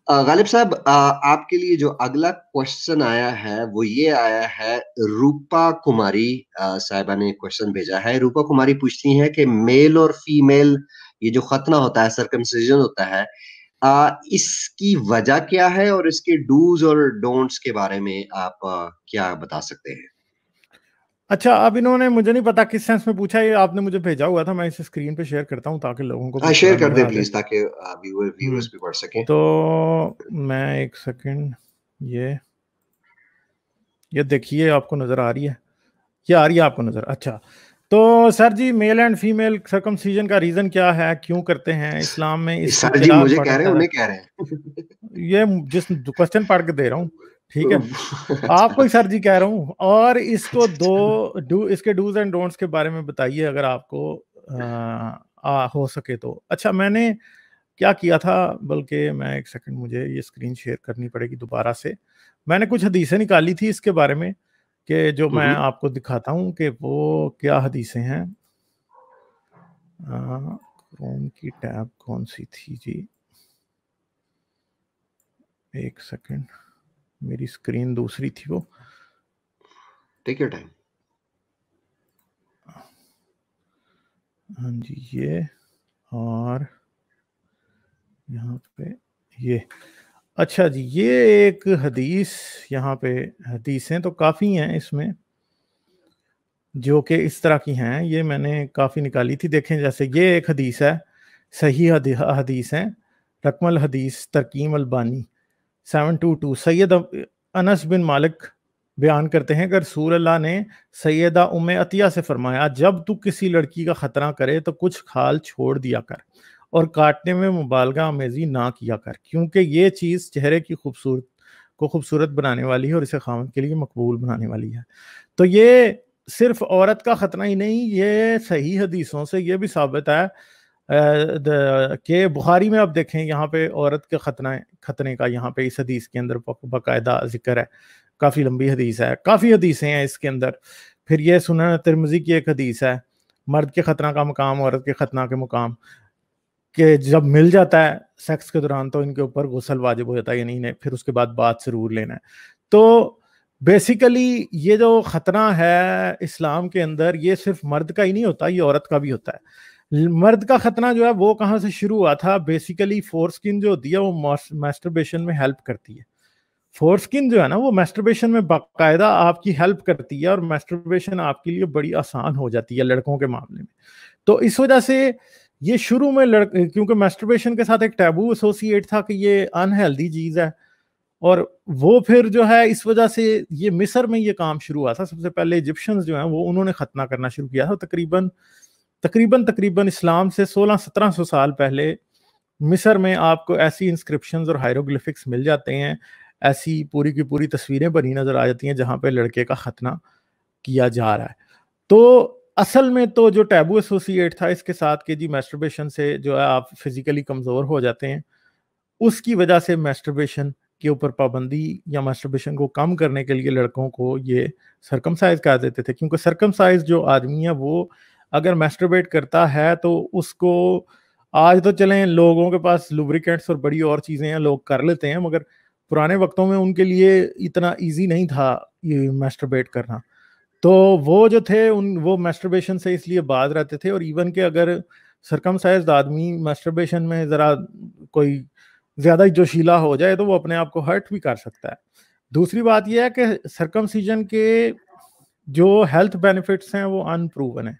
غالب صاحب، آپ کے لیے جو اگلا کوشچن آیا ہے وہ یہ آیا ہے، روپا کماری صاحبہ نے کوشچن بھیجا ہے. روپا کماری پوچھتی ہیں کہ میل اور فیمیل یہ جو ختنہ ہوتا ہے، سرکمسیجن ہوتا ہے، اس کی وجہ کیا ہے اور اس کے ڈوز اور ڈونٹس کے بارے میں آپ کیا بتا سکتے ہیں؟ اچھا، اب انہوں نے مجھے نہیں پتا کس سینس میں پوچھا، یہ آپ نے مجھے بھیجا ہوا تھا، میں اسے اسکرین پہ شیئر کرتا ہوں تاکہ لوگوں کو بھی شیئر تھوڑا کر نظر دیں آ جائے. پلیز تاکہ ویورز بھی پڑھ سکیں. تو میں ایک سیکنڈ، یہ دیکھیے آپ کو نظر آ رہی ہے، یہ آ رہی ہے آپ کو نظر؟ اچھا، تو سر جی میل اینڈ فیمیل سرکمسیجن کا ریزن کیا ہے، کیوں کرتے ہیں اسلام میں اس کی سر جی ابتدا مجھے کہہ رہے ہیں، پڑھا؟ انہیں کہہ رہے ہیں. یہ جس کوشچن پڑھ کے دے رہا ہوں، ٹھیک ہے، آپ کو ہی سر جی کہہ رہا ہوں. اور اس کو اس کے ڈوز اینڈ ڈونٹس کے بارے میں بتائیے اگر آپ کو ہو سکے تو. اچھا، میں نے کیا کیا تھا، بلکہ میں ایک سیکنڈ، مجھے یہ اسکرین شیئر کرنی پڑے گی دوبارہ سے. میں نے کچھ حدیثیں نکالی تھی اس کے بارے میں کہ جو میں آپ کو دکھاتا ہوں کہ وہ کیا حدیثیں ہیں. کروم کی ٹیب کون سی تھی جی؟ ایک سیکنڈ، میری اسکرین دوسری تھی وہ. Take your time. ہاں جی، یہ اور یہاں پہ یہ. اچھا جی، یہ ایک حدیث، یہاں پہ حدیثیں تو کافی ہیں اس میں جو کہ اس طرح کی ہیں، یہ میں نے کافی نکالی تھی. دیکھیں، جیسے یہ ایک حدیث ہے، صحیح حدیث ہیں، رقم الحدیث ترکیم البانی 722. سید انس بن مالک بیان کرتے ہیں کہ رسول اللہ نے سیدہ ام عطیہ سے فرمایا، جب تو کسی لڑکی کا خطرہ کرے تو کچھ کھال چھوڑ دیا کر اور کاٹنے میں مبالغہ آمیزی نہ کیا کر، کیونکہ یہ چیز چہرے کی خوبصورت بنانے والی ہے اور اسے خاوند کے لیے مقبول بنانے والی ہے. تو یہ صرف عورت کا خطرہ ہی نہیں، یہ صحیح حدیثوں سے یہ بھی ثابت ہے کہ بخاری میں آپ دیکھیں، یہاں پہ عورت کے ختنے کا یہاں پہ اس حدیث کے اندر باقاعدہ ذکر ہے. کافی لمبی حدیث ہے، کافی حدیثیں ہیں اس کے اندر. پھر یہ سنن ترمذی کی ایک حدیث ہے، مرد کے ختنہ کا مقام، عورت کے ختنہ کے مقام، کہ جب مل جاتا ہے سیکس کے دوران تو ان کے اوپر غسل واجب ہو جاتا ہے، یعنی انہیں پھر اس کے بعد بات ضرور لینا ہے. تو بیسیکلی یہ جو ختنہ ہے اسلام کے اندر، یہ صرف مرد کا ہی نہیں ہوتا، یہ عورت کا بھی ہوتا ہے. مرد کا ختنہ جو ہے وہ کہاں سے شروع ہوا تھا؟ بیسیکلی فور سکن جو ہوتی ہے وہ میسٹربیشن میں ہیلپ کرتی ہے. فور سکن جو ہے نا، وہ میسٹربیشن میں باقاعدہ آپ کی ہیلپ کرتی ہے، اور میسٹربیشن آپ کے لیے بڑی آسان ہو جاتی ہے لڑکوں کے معاملے میں. تو اس وجہ سے یہ شروع میں کیونکہ میسٹربیشن کے ساتھ ایک ٹیبو ایسوسیٹ تھا کہ یہ انہیلدی چیز ہے، اور وہ پھر جو ہے اس وجہ سے یہ مصر میں یہ کام شروع ہوا تھا. سب سے پہلے ایجپشنز جو ہیں وہ انہوں نے ختنہ کرنا شروع کیا تھا. تقریباً اسلام سے 1600-1700 سال پہلے مصر میں آپ کو ایسی انسکرپشنز اور ہائیروگلفکس مل جاتے ہیں، ایسی پوری کی پوری تصویریں بنی نظر آ جاتی ہیں جہاں پہ لڑکے کا ختنہ کیا جا رہا ہے. تو اصل میں تو جو ٹیبو ایسوسیٹ تھا اس کے ساتھ کہ جی میسٹربیشن سے جو ہے آپ فزیکلی کمزور ہو جاتے ہیں، اس کی وجہ سے میسٹربیشن کے اوپر پابندی یا میسٹربیشن کو کم کرنے کے لیے لڑکوں کو یہ سرکمسائز کر دیتے تھے. کیونکہ سرکمسائز جو آدمی ہے وہ اگر میسٹربیٹ کرتا ہے تو اس کو، آج تو چلیں لوگوں کے پاس لوبریکینٹس اور بڑی اور چیزیں ہیں، لوگ کر لیتے ہیں، مگر پرانے وقتوں میں ان کے لیے اتنا ایزی نہیں تھا یہ میسٹربیٹ کرنا. تو وہ جو تھے وہ میسٹربیشن سے اس لیے باز رہتے تھے. اور ایون کہ اگر سرکمسائزڈ آدمی میسٹربیشن میں ذرا کوئی زیادہ ہی جوشیلا ہو جائے تو وہ اپنے آپ کو ہرٹ بھی کر سکتا ہے. دوسری بات یہ ہے کہ سرکمسیجن کے جو ہیلتھ بینیفٹس ہیں وہ ان پروون ہیں.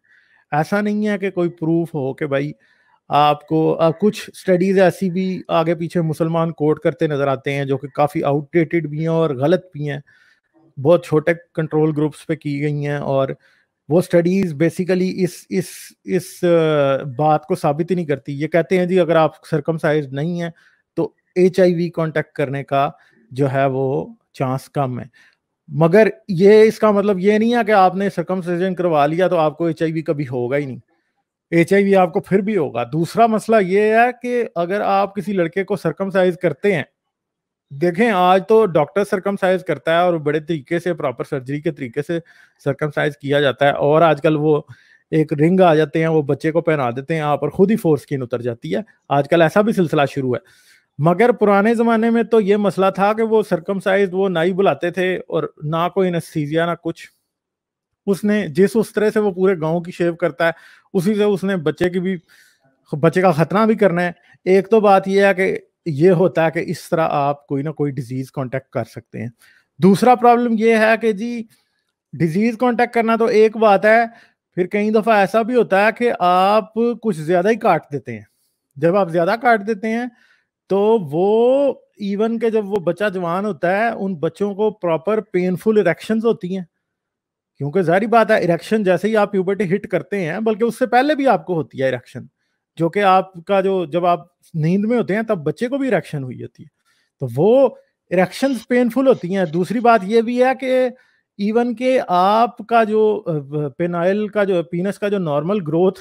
ایسا نہیں ہے کہ کوئی پروف ہو کہ بھائی آپ کو کچھ سٹڈیز ایسی بھی آگے پیچھے مسلمان کوٹ کرتے نظر آتے ہیں جو کہ کافی آؤٹ ڈیٹڈ بھی ہیں اور غلط بھی ہیں، بہت چھوٹے کنٹرول گروپس پہ کی گئی ہیں، اور وہ سٹڈیز بیسیکلی اس بات کو ثابت ہی نہیں کرتی. یہ کہتے ہیں جی اگر آپ سرکمسائزڈ نہیں ہیں تو HIV کانٹیکٹ کرنے کا جو ہے وہ چانس کم ہے. مگر یہ اس کا مطلب یہ نہیں ہے کہ آپ نے سرکمسائزن کروا لیا تو آپ کو HIV کبھی ہوگا ہی نہیں. HIV آپ کو پھر بھی ہوگا. دوسرا مسئلہ یہ ہے کہ اگر آپ کسی لڑکے کو سرکمسائز کرتے ہیں، دیکھیں آج تو ڈاکٹر سرکمسائز کرتا ہے اور بڑے طریقے سے پراپر سرجری کے طریقے سے سرکمسائز کیا جاتا ہے، اور آج کل وہ ایک رنگ آ جاتے ہیں، وہ بچے کو پہنا دیتے ہیں آپ اور خود ہی فور سکن اتر جاتی ہے. آج کل ایسا بھی سلسلہ شروع ہے. مگر پرانے زمانے میں تو یہ مسئلہ تھا کہ وہ سرکمسائز وہ نائی بلاتے تھے اور نہ کوئی انستھیزیا نہ کچھ. اس نے اس طرح سے وہ پورے گاؤں کی شیو کرتا ہے اسی سے اس نے بچے کا ختنہ بھی کرنا ہے. ایک تو بات یہ ہے کہ یہ ہوتا ہے کہ اس طرح آپ کوئی نہ کوئی ڈیزیز کانٹیکٹ کر سکتے ہیں. دوسرا پرابلم یہ ہے کہ جی ڈیزیز کانٹیکٹ کرنا تو ایک بات ہے, پھر کئی دفعہ ایسا بھی ہوتا ہے کہ آپ کچھ زیادہ ہی کاٹ دیتے ہیں. جب آپ زیادہ کاٹ دیتے ہیں تو وہ ایون کہ جب وہ بچہ جوان ہوتا ہے ان بچوں کو پراپر پینفل اریکشنز ہوتی ہیں, کیونکہ ظاہری بات ہے اریکشن جیسے ہی آپ پیوبرٹی ہٹ کرتے ہیں, بلکہ اس سے پہلے بھی آپ کو ہوتی ہے اریکشن, جو کہ آپ کا جب آپ نیند میں ہوتے ہیں تب بچے کو بھی اریکشن ہوئی ہوتی ہے, تو وہ اریکشنز پینفل ہوتی ہیں. دوسری بات یہ بھی ہے کہ ایون کہ آپ کا جو پینائل کا جو پینس کا جو نارمل گروتھ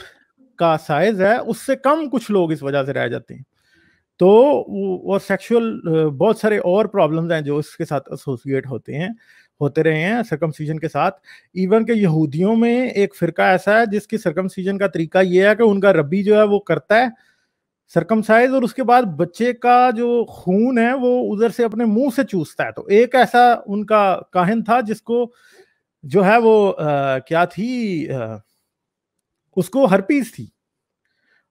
کا سائز ہے اس سے کم کچھ لوگ اس وجہ سے رہ جاتے ہیں. تو وہ سیکشول بہت سارے اور پرابلمز ہیں جو اس کے ساتھ ایسوسیٹ ہوتے رہے ہیں سرکمسیجن کے ساتھ. ایون کہ یہودیوں میں ایک فرقہ ایسا ہے جس کی سرکمسیجن کا طریقہ یہ ہے کہ ان کا ربی جو ہے وہ کرتا ہے سرکمسائز, اور اس کے بعد بچے کا جو خون ہے وہ ادھر سے اپنے منہ سے چوستا ہے. تو ایک ایسا ان کا کاہن تھا جس کو جو ہے وہ کیا تھی, اس کو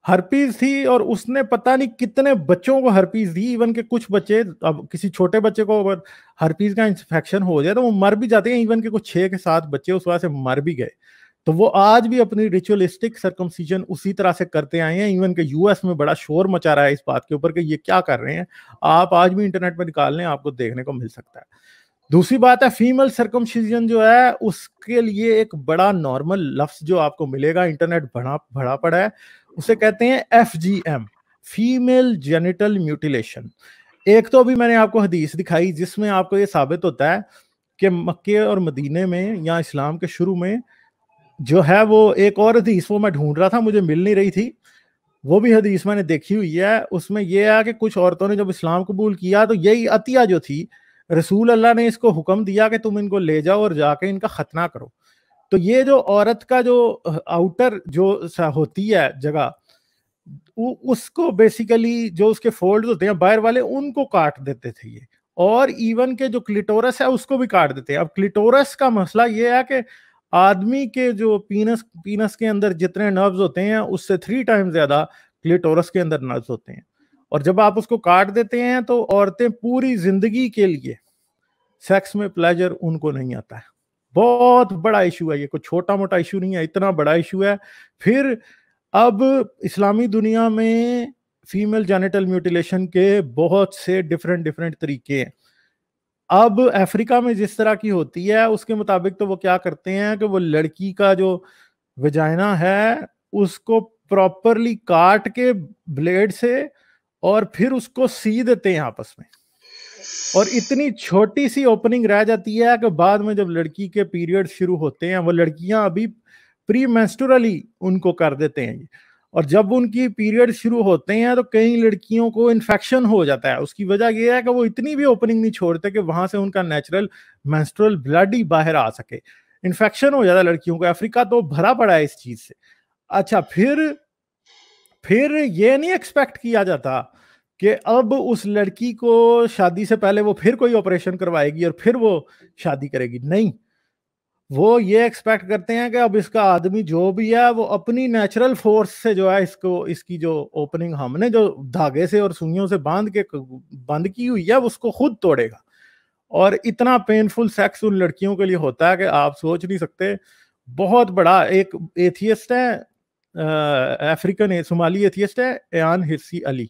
ہرپیز تھی اور اس نے پتہ نہیں کتنے بچوں کو ہرپیز دی. ایون کہ کچھ بچے, اب کسی چھوٹے بچے کو اگر ہرپیز کا انفیکشن ہو جائے تو وہ مر بھی جاتے ہیں. ایون کہ کچھ 6 کے 7 بچے اس وجہ سے مر بھی گئے. تو وہ آج بھی اپنی ریچولسٹک سرکمسیجن اسی طرح سے کرتے آئے ہیں. ایون کہ یو ایس میں بڑا شور مچا رہا ہے اس بات کے اوپر کہ یہ کیا کر رہے ہیں. آپ آج بھی انٹرنیٹ پہ نکال لیں, آپ کو دیکھنے کو مل سکتا ہے. دوسری بات ہے فیمل سرکمسیجن جو ہے اس کے لیے ایک بڑا نارمل لفظ جو آپ کو ملے گا, انٹرنیٹ بڑا پڑا ہے, اسے کہتے ہیں FGM, فیمیل جینیٹل میوٹیلیشن. ایک تو ابھی میں نے آپ کو حدیث دکھائی جس میں آپ کو یہ ثابت ہوتا ہے کہ مکے اور مدینے میں یا اسلام کے شروع میں جو ہے وہ ایک اور حدیث وہ میں ڈھونڈ رہا تھا مجھے مل نہیں رہی تھی, وہ بھی حدیث میں نے دیکھی ہوئی ہے. اس میں یہ ہے کہ کچھ عورتوں نے جب اسلام قبول کیا تو یہی عطیہ جو تھی رسول اللہ نے اس کو حکم دیا کہ تم ان کو لے جاؤ اور جا کے ان کا ختنہ کرو. تو یہ جو عورت کا جو آؤٹر جو ہوتی ہے جگہ, اس کو بیسیکلی جو اس کے فولڈز ہوتے ہیں باہر والے ان کو کاٹ دیتے تھے یہ, اور ایون کہ جو کلیٹورس ہے اس کو بھی کاٹ دیتے ہیں. اب کلیٹورس کا مسئلہ یہ ہے کہ آدمی کے جو پینس کے اندر جتنے نروز ہوتے ہیں اس سے 3 ٹائم زیادہ کلیٹورس کے اندر نروز ہوتے ہیں, اور جب آپ اس کو کاٹ دیتے ہیں تو عورتیں پوری زندگی کے لیے سیکس میں پلیجر ان کو نہیں آتا ہے. بہت بڑا ایشو ہے یہ, کوئی چھوٹا موٹا ایشو نہیں ہے, اتنا بڑا ایشو ہے. پھر اب اسلامی دنیا میں فیمیل جینیٹل میوٹیلیشن کے بہت سے ڈیفرنٹ طریقے ہیں. اب افریقہ میں جس طرح کی ہوتی ہے اس کے مطابق تو وہ کیا کرتے ہیں کہ وہ لڑکی کا جو ویجائنا ہے اس کو پراپرلی کاٹ کے بلیڈ سے اور پھر اس کو سی دیتے ہیں آپس میں, اور اتنی چھوٹی سی اوپننگ رہ جاتی ہے کہ بعد میں جب لڑکی کے پیریڈ شروع ہوتے ہیں, وہ لڑکیاں ابھی پری مینسٹرلی ان کو کر دیتے ہیں, اور جب ان کی پیریڈ شروع ہوتے ہیں تو کئی لڑکیوں کو انفیکشن ہو جاتا ہے. اس کی وجہ یہ ہے کہ وہ اتنی بھی اوپننگ نہیں چھوڑتے کہ وہاں سے ان کا نیچرل مینسٹرل بلڈ ہی باہر آ سکے, انفیکشن ہو جاتا ہے لڑکیوں کو. افریقہ تو بھرا پڑا ہے اس چیز سے. اچھا پھر یہ نہیں ایکسپیکٹ کیا جاتا کہ اب اس لڑکی کو شادی سے پہلے وہ پھر کوئی آپریشن کروائے گی اور پھر وہ شادی کرے گی. نہیں, وہ یہ ایکسپیکٹ کرتے ہیں کہ اب اس کا آدمی جو بھی ہے وہ اپنی نیچرل فورس سے جو ہے اس کی جو اوپننگ ہم نے جو دھاگے سے اور سوئیوں سے بند کی ہوئی ہے اس کو خود توڑے گا. اور اتنا پینفل سیکس ان لڑکیوں کے لیے ہوتا ہے کہ آپ سوچ نہیں سکتے. بہت بڑا ایک ایتھیسٹ ہے, افریقن صومالی ایتھیسٹ ہے, ایان ہرسی علی.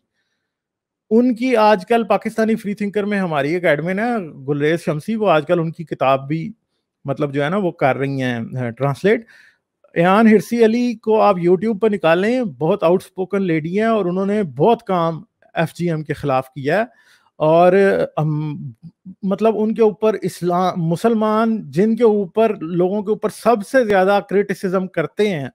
ان کی آج کل پاکستانی فری تھنکر میں ہماری ایک ایڈمن ہے گلریز شمسی, وہ آج کل ان کی کتاب بھی مطلب جو ہے نا وہ کر رہی ہیں ٹرانسلیٹ. ایان ہرسی علی کو آپ یوٹیوب پر نکال لیں, بہت آؤٹ سپوکن لیڈی ہیں اور انہوں نے بہت کام FGM کے خلاف کیا ہے. اور مطلب ان کے اوپر مسلمان جن کے اوپر لوگوں کے اوپر سب سے زیادہ کرٹیسزم کرتے ہیں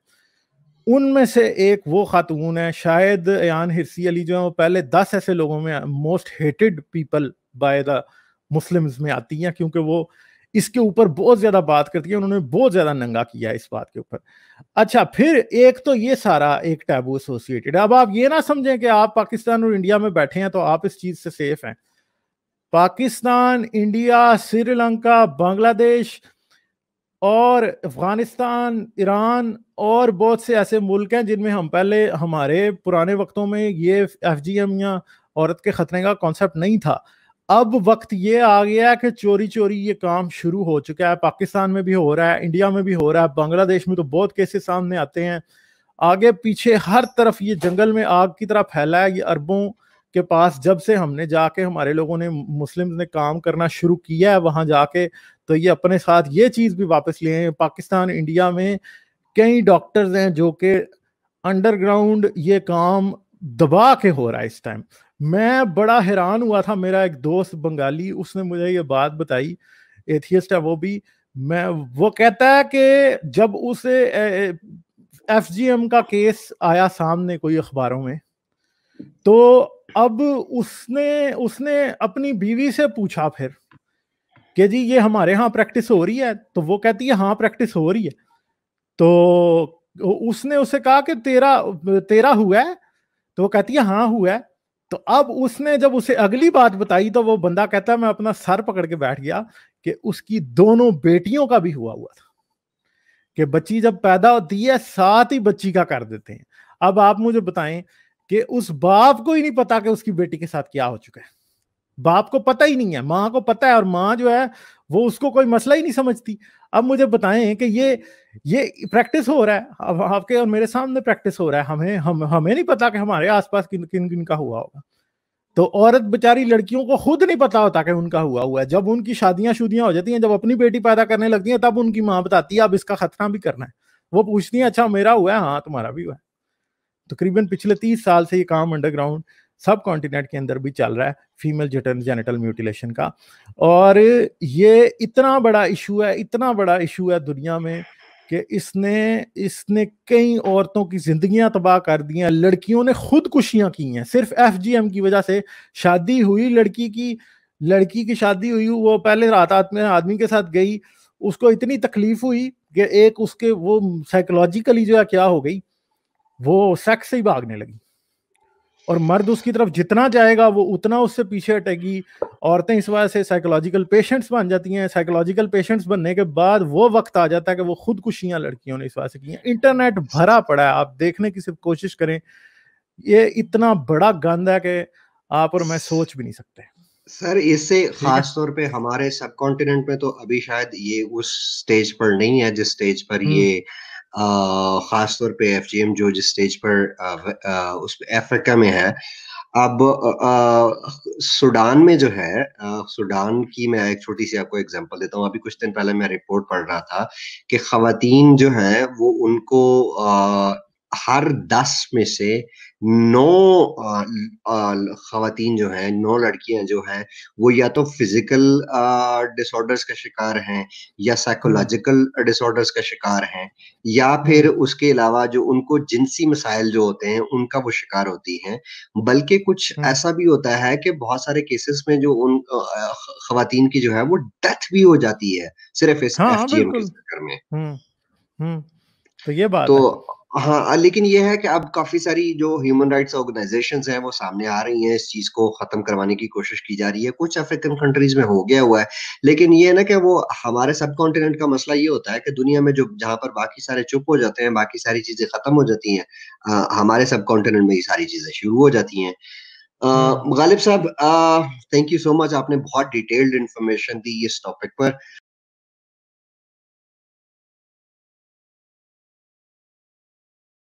ان میں سے ایک وہ خاتون ہے. شاید ایان ہرسی علی جو ہے وہ پہلے 10 ایسے لوگوں میں most hated people by the Muslims میں آتی ہیں, کیونکہ وہ اس کے اوپر بہت زیادہ بات کرتی ہے, انہوں نے بہت زیادہ ننگا کیا ہے اس بات کے اوپر. اچھا پھر ایک تو یہ سارا ایک ٹیبو ایسوسیٹڈ. اب آپ یہ نہ سمجھیں کہ آپ پاکستان اور انڈیا میں بیٹھے ہیں تو آپ اس چیز سے سیف ہیں. پاکستان, انڈیا, سری لنکا, بنگلہ دیش اور افغانستان, ایران اور بہت سے ایسے ملک ہیں جن میں ہم پہلے, ہمارے پرانے وقتوں میں یہ ایف جی ایم یا عورت کے خطرے کا کانسیپٹ نہیں تھا. اب وقت یہ آ گیا کہ چوری چوری یہ کام شروع ہو چکا ہے. پاکستان میں بھی ہو رہا ہے, انڈیا میں بھی ہو رہا ہے, بنگلہ دیش میں تو بہت کیسز سامنے آتے ہیں. آگے پیچھے ہر طرف یہ جنگل میں آگ کی طرح پھیلا ہے. یہ عربوں کے پاس جب سے ہم نے جا کے, ہمارے لوگوں نے, مسلم نے کام کرنا شروع کیا ہے وہاں جا کے, تو یہ اپنے ساتھ یہ چیز بھی واپس لیے ہیں. پاکستان, انڈیا میں کئی ڈاکٹرز ہیں جو کہ انڈر گراؤنڈ یہ کام دبا کے ہو رہا ہے اس ٹائم. میں بڑا حیران ہوا تھا, میرا ایک دوست بنگالی, اس نے مجھے یہ بات بتائی, ایتھیسٹ ہے وہ بھی. وہ کہتا ہے کہ جب اسے ایف جی ایم کا کیس آیا سامنے کوئی اخباروں میں, تو اب اس نے اپنی بیوی سے پوچھا پھر کہ جی یہ ہمارے ہاں پریکٹس ہو رہی ہے, تو وہ کہتی ہے ہاں پریکٹس ہو رہی ہے. تو اس نے اسے کہا کہ تیرا ہوا ہے, تو وہ کہتی ہے ہاں ہوا ہے. تو اب اس نے جب اسے اگلی بات بتائی تو وہ بندہ کہتا ہے میں اپنا سر پکڑ کے بیٹھ گیا کہ اس کی دونوں بیٹیوں کا بھی ہوا تھا, کہ بچی جب پیدا ہوتی ہے ساتھ ہی بچی کا کر دیتے ہیں. اب آپ مجھے بتائیں کہ اس باپ کو ہی نہیں پتا کہ اس کی بیٹی کے ساتھ کیا ہو چکا ہے. باپ کو پتہ ہی نہیں ہے, ماں کو پتہ ہے, اور ماں جو ہے وہ اس کو کوئی مسئلہ ہی نہیں سمجھتی. اب مجھے بتائیں کہ یہ پریکٹس ہو رہا ہے, اب آپ کے اور میرے سامنے پریکٹس ہو رہا ہے. ہمیں نہیں پتا کہ ہمارے آس پاس کن کا ہوا ہوگا. تو عورت بیچاری لڑکیوں کو خود نہیں پتا ہوتا کہ ان کا ہوا ہے. جب ان کی شادیاں ہو جاتی ہیں, جب اپنی بیٹی پیدا کرنے لگتی ہیں, تب ان کی ماں بتاتی ہے اب اس کا خطرہ بھی کرنا ہے. وہ پوچھتی ہیں اچھا میرا ہوا ہے, ہاں تمہارا بھی ہوا ہے. تقریباً پچھلے 30 سال سے یہ کام انڈر گراؤنڈ سب کانٹیننٹ کے اندر بھی چل رہا ہے, فیمیل جینیٹل میوٹیلیشن کا. اور یہ اتنا بڑا ایشو ہے دنیا میں کہ اس نے کئی عورتوں کی زندگیاں تباہ کر دی ہیں. لڑکیوں نے خودکشیاں کی ہیں صرف ایف جی ایم کی وجہ سے. شادی ہوئی لڑکی کی شادی ہوئی, وہ پہلے رات آدمی کے ساتھ گئی, اس کو اتنی تکلیف ہوئی کہ ایک اس کے وہ سائیکولوجیکلی جو ہے کیا ہو گئی, وہ سیکس سے ہی بھاگنے لگی. اور مرد اس کی طرف جتنا جائے گا وہ اتنا اس سے پیچھے ہٹے گی. عورتیں اس وجہ سے سائیکولوجیکل پیشنٹس بن جاتی ہیں. سائیکولوجیکل پیشنٹس بننے کے بعد وہ وقت آ جاتا ہے کہ وہ خودکشیاں لڑکیوں نے اس وجہ سے کی ہیں. انٹرنیٹ بھرا پڑا ہے, آپ دیکھنے کی صرف کوشش کریں, یہ اتنا بڑا گند ہے کہ آپ اور میں سوچ بھی نہیں سکتے. سر اس سے خاص طور پہ ہمارے سب کانٹیننٹ میں تو ابھی شاید یہ اس سٹیج پر نہیں ہے جس سٹیج پر یہ خاص طور پہ ایف جی ایم جو جس سٹیج پر اس افریقہ میں ہے. اب سوڈان میں جو ہے, سوڈان کی میں ایک چھوٹی سی آپ کو ایگزامپل دیتا ہوں. ابھی کچھ دن پہلے میں رپورٹ پڑھ رہا تھا کہ خواتین جو ہیں وہ ان کو ہر 10 میں سے 9 خواتین جو ہیں, 9 لڑکیاں جو ہیں وہ یا تو فزیکل ڈس آرڈرز کا شکار ہیں یا سائیکولوجیکل ڈس آرڈرز کا شکار ہیں, یا پھر اس کے علاوہ جو ان کو جنسی مسائل جو ہوتے ہیں ان کا وہ شکار ہوتی ہیں. بلکہ کچھ ایسا بھی ہوتا ہے کہ بہت سارے کیسز میں جو ان خواتین کی جو ہے وہ ڈیتھ بھی ہو جاتی ہے صرف اس ایف جی ایم کے چکر میں. تو یہ بات تو ہے. ہاں, لیکن یہ ہے کہ اب کافی ساری جو ہیومن رائٹس آرگنائزیشنز ہیں وہ سامنے آ رہی ہیں, اس چیز کو ختم کروانے کی کوشش کی جا رہی ہے. کچھ افریقن کنٹریز میں ہو گیا ہوا ہے, لیکن یہ نا کہ وہ ہمارے سب کانٹیننٹ کا مسئلہ یہ ہوتا ہے کہ دنیا میں جو جہاں پر باقی سارے چپ ہو جاتے ہیں, باقی ساری چیزیں ختم ہو جاتی ہیں, ہمارے سب کانٹیننٹ میں یہ ساری چیزیں شروع ہو جاتی ہیں. غالب صاحب تھینک یو سو مچ, آپ نے بہت ڈیٹیلڈ انفارمیشن دی اس ٹاپک پر.